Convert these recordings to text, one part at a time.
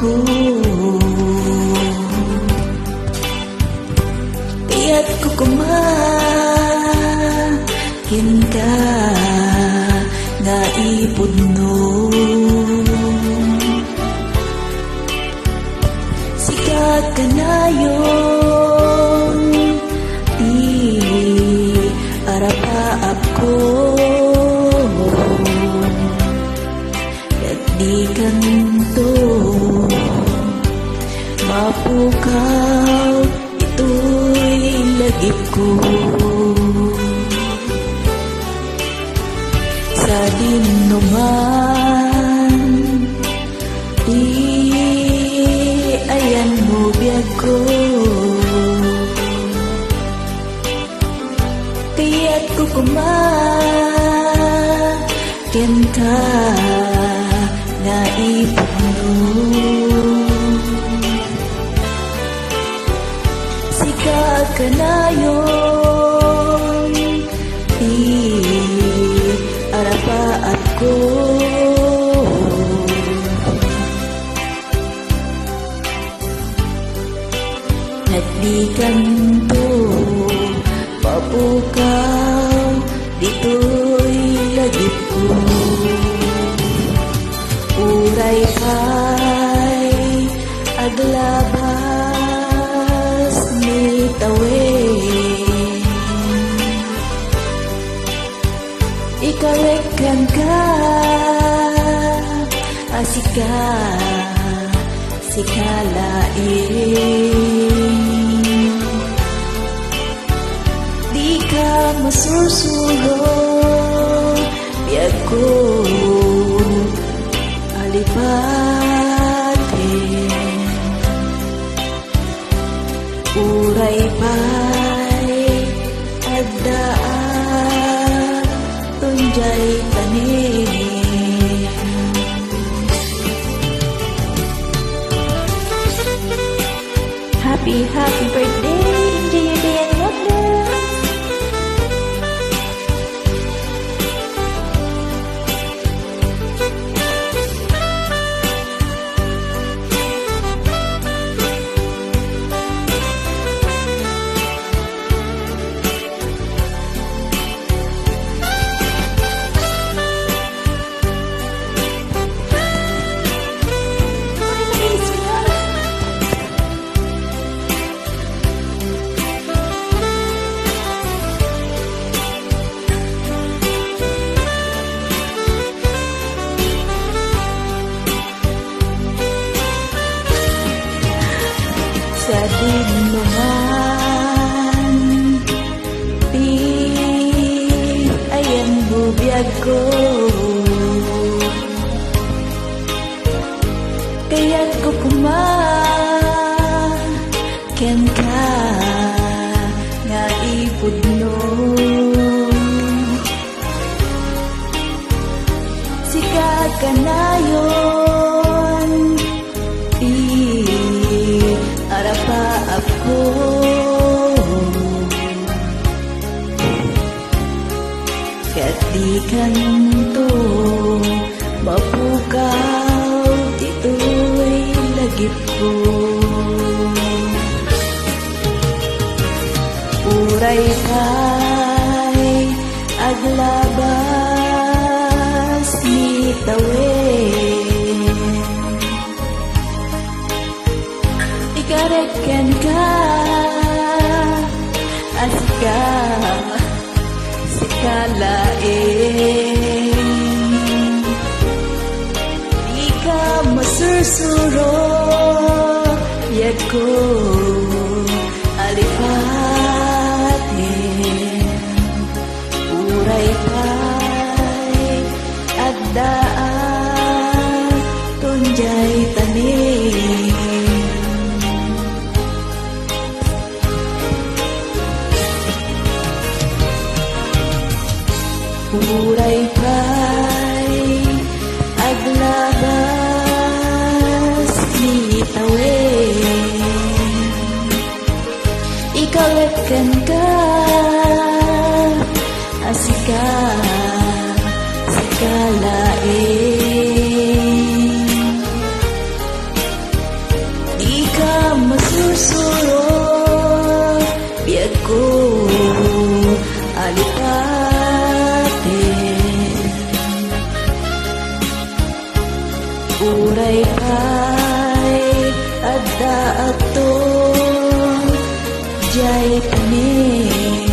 ko. Kaya't ko kumakin ka nga ipudno. Sikat ka na yun, di arapaap ko. Di kanto mapukaw, ito'y lagip ko. Sa dinuman di ayan mo biyag ko. Kaya't ko kumakin ka nga ipudno. Sikat ka na yun, di arapaat ko. At di kanto papukaw, dito'y lagip ko. Uray kay aglabas ni tawin, ikarekan ka asika sikalain. Di ka masursuro biyag ko alipatin. Uray pa'y agdaan, tunjay tanin. Happy birthday, enjoy your day and love them. Sa dinuman di ayan bubiyag ko. Kaya't ko kumakin ka nga ipudno. Sikat ka na yun, arapaap ko. Kaya't di kanto mapukaw, dito'y lagip ko. Uray kay aglabas ni tawin, ikarekan ka asika sikalain. Di ka masursuro biyag ko alipatin. Uray pa'y agdaan, tunjay tanin. Uray pa'y aglabas ni tawin, ikarekan ka asika sikalain. katen uray pay adda ato jay tanim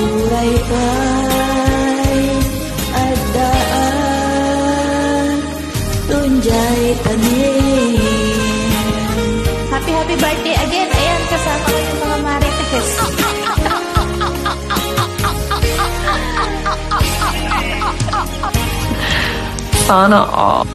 uray pay addaan tunjay tanim. Happy birthday again. Ayan, kasama ko yung mga marites. Sana all.